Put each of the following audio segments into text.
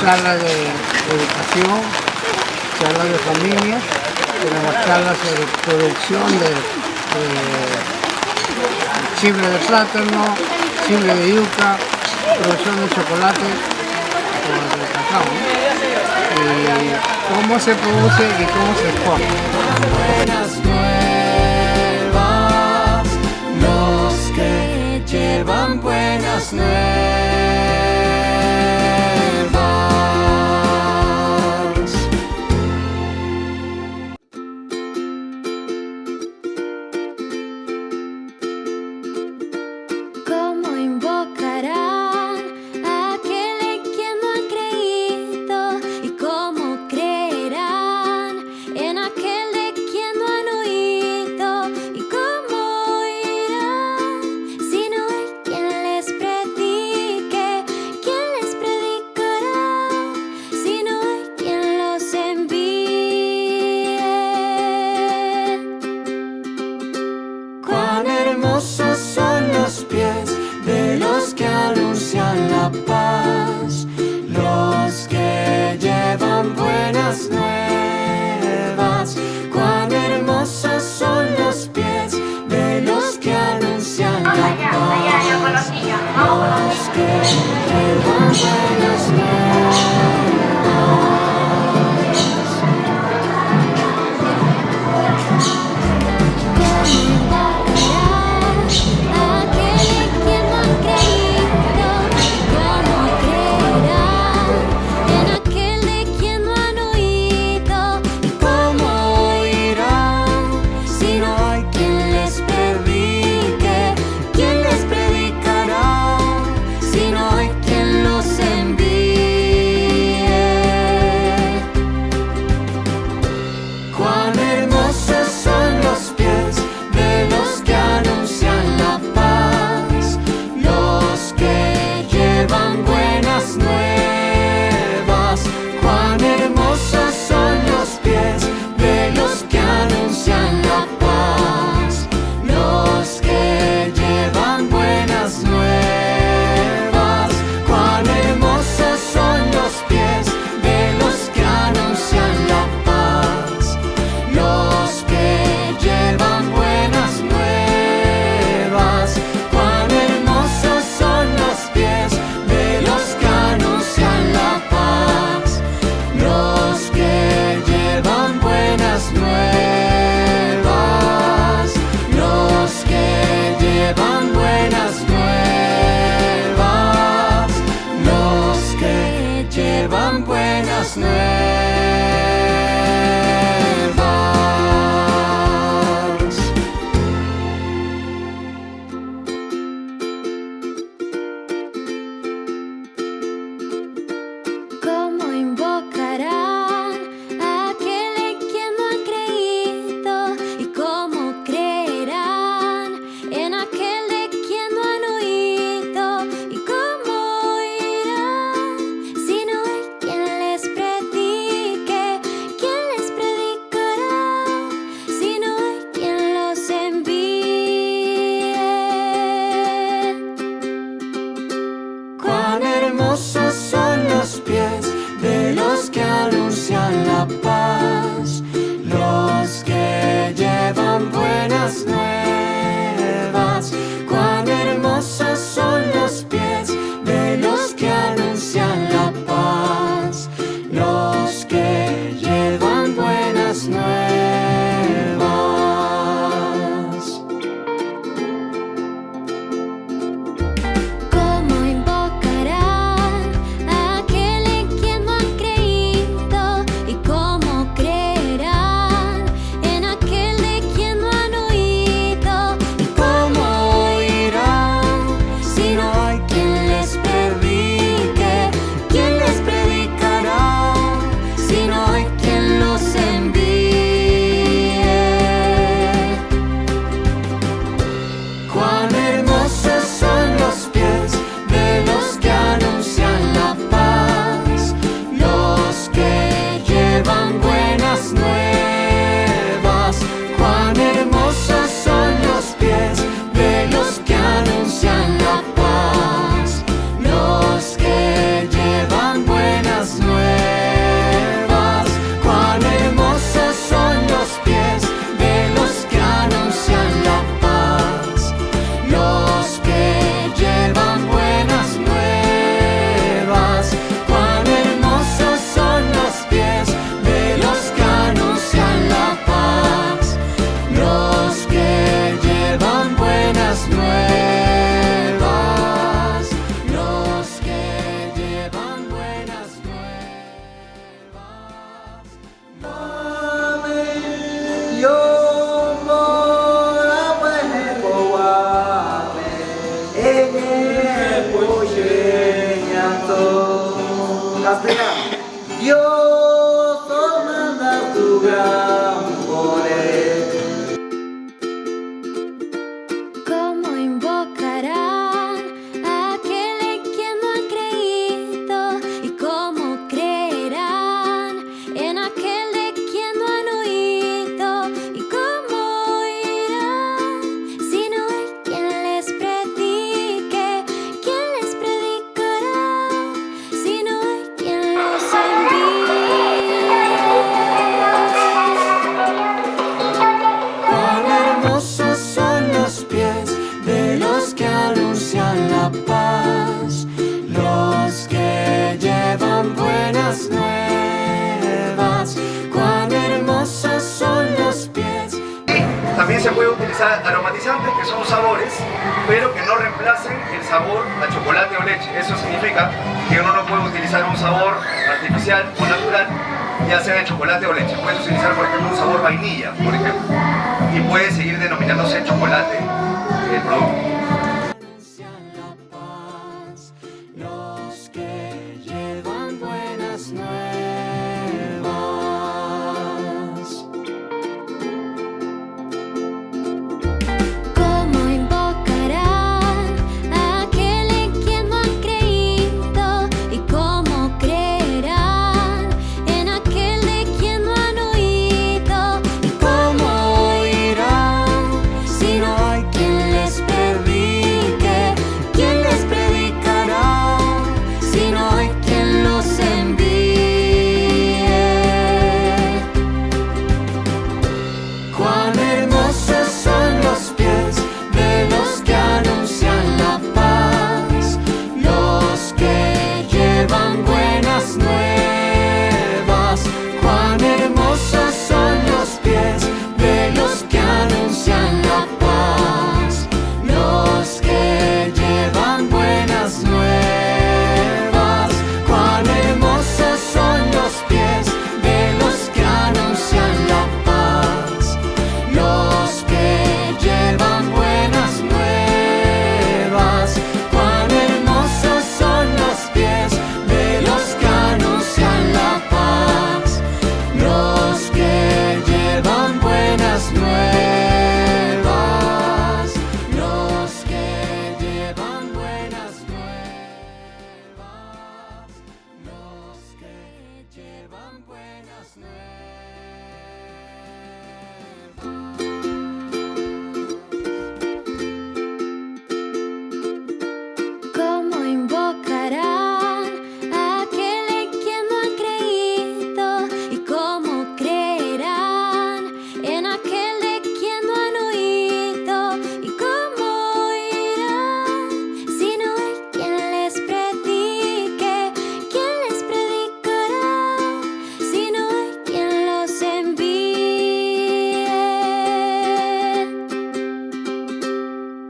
charlas de educación, charlas de familia, tenemos charlas sobre producción de chible de plátano, chible de yuca, producción de chocolate o de cacao, ¿no? Y cómo se produce y cómo se come. Buenas nuevas, los que llevan buenas nuevas. ¿Cómo invocarán a aquel en quien no han creído? ¿Y cómo creerán en aquel de quien no han oído? ¿Y cómo oirán si no hay quien les predique? ¿Quién les predicará si no hay quien los envíe? Cuán hermosos son los pies de los que anuncian la paz, los que llevan buenas nuevas. Cuán hermosos son los pies de los que anuncian la paz, los que llevan buenas nuevas. ¿Cómo invocarán Astrea, Dios os manda tu gran poder. ¿Cómo invocarán a aquel en quien no han creído? ¿Y cómo creerán en aquel de quien no han oído? ¿Y cómo oirán si no hay quien les predique? ¿Quién les predicará si no hay quien los envíe? Cuán hermosos son los pies de los que anuncian la paz, los que llevan buenas nuevas. Cuán hermosos son los pies. También se puede utilizar aromatizantes, que son sabores, pero que no reemplacen el sabor a chocolate o leche. Eso significa que uno no puede utilizar un sabor artificial o natural, ya sea de chocolate o leche. Puedes utilizar, por ejemplo, un sabor vainilla, por ejemplo, y puede seguir denominándose chocolate el producto. Anuncian la paz, los que llevan buenas nuevas. ¿Cómo invocarán a aquel en quien no han creído? ¿Y cómo creerán en aquel de quien no han oído? ¿Y cómo oirán si no hay quien les predique? ¿Quién les predicará si no hay quien los envíe? Cuán hermosos son los pies de los que anuncian la paz, los que llevan buenas nuevas. Cuán hermosos son los pies de los que anuncian la paz, los que llevan buenas nuevas. Cuán hermosos son los pies de los que anuncian la paz, los que llevan buenas nuevas. Cuán hermosos son los pies de los que anuncian la paz, los que llevan buenas nuevas, los que llevan buenas nuevas, los que llevan buenas nuevas. ¿Cómo invocarán a aquel en quien no han creído? ¿Y cómo creerán en aquel de quien no han oído? ¿Y cómo oirán si no hay quien les predique? ¿Quién les predicará si no hay quien los envíe?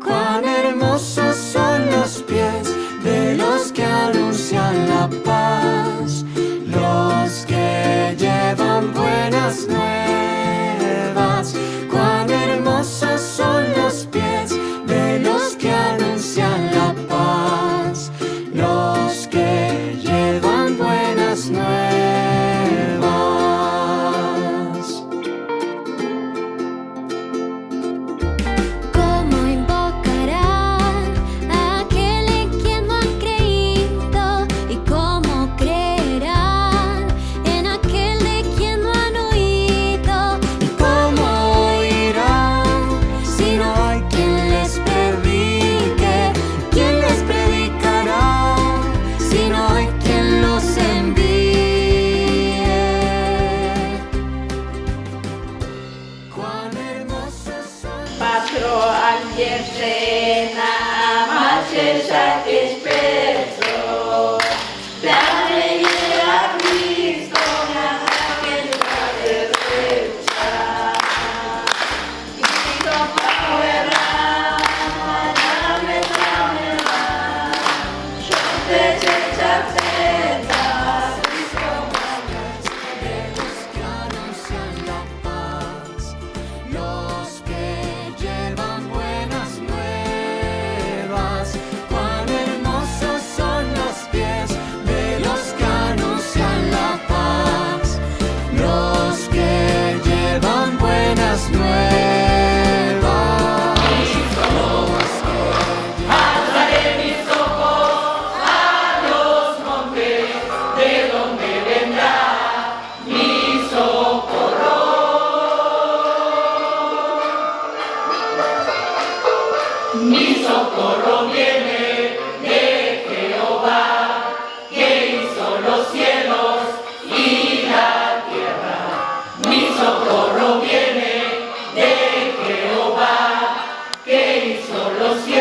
Cuán hermosos son los pies de los que anuncian la paz, los que llevan buenas nuevas. Cuán hermosos son los pies de los que anuncian la paz, los que llevan buenas nuevas. ¿Cómo invocarán a aquel en quien no han creído? ¿Y cómo creerán en aquel de quien no han oído? ¿Y ¿Cómo oirán si no hay quien les predique? ¿Quién les predicará si no hay quien los envíe? Cuán hermosos son. Patro aljerzena, macesak espresso, dame a Cristo, que de derecha. Cristo power, dame, yo te echaceta, Cristo De los que anuncian la paz, los que llevan buenas nuevas. Mi socorro viene de Jehová, que hizo los cielos y la tierra. Mi socorro viene de Jehová, que hizo los cielos.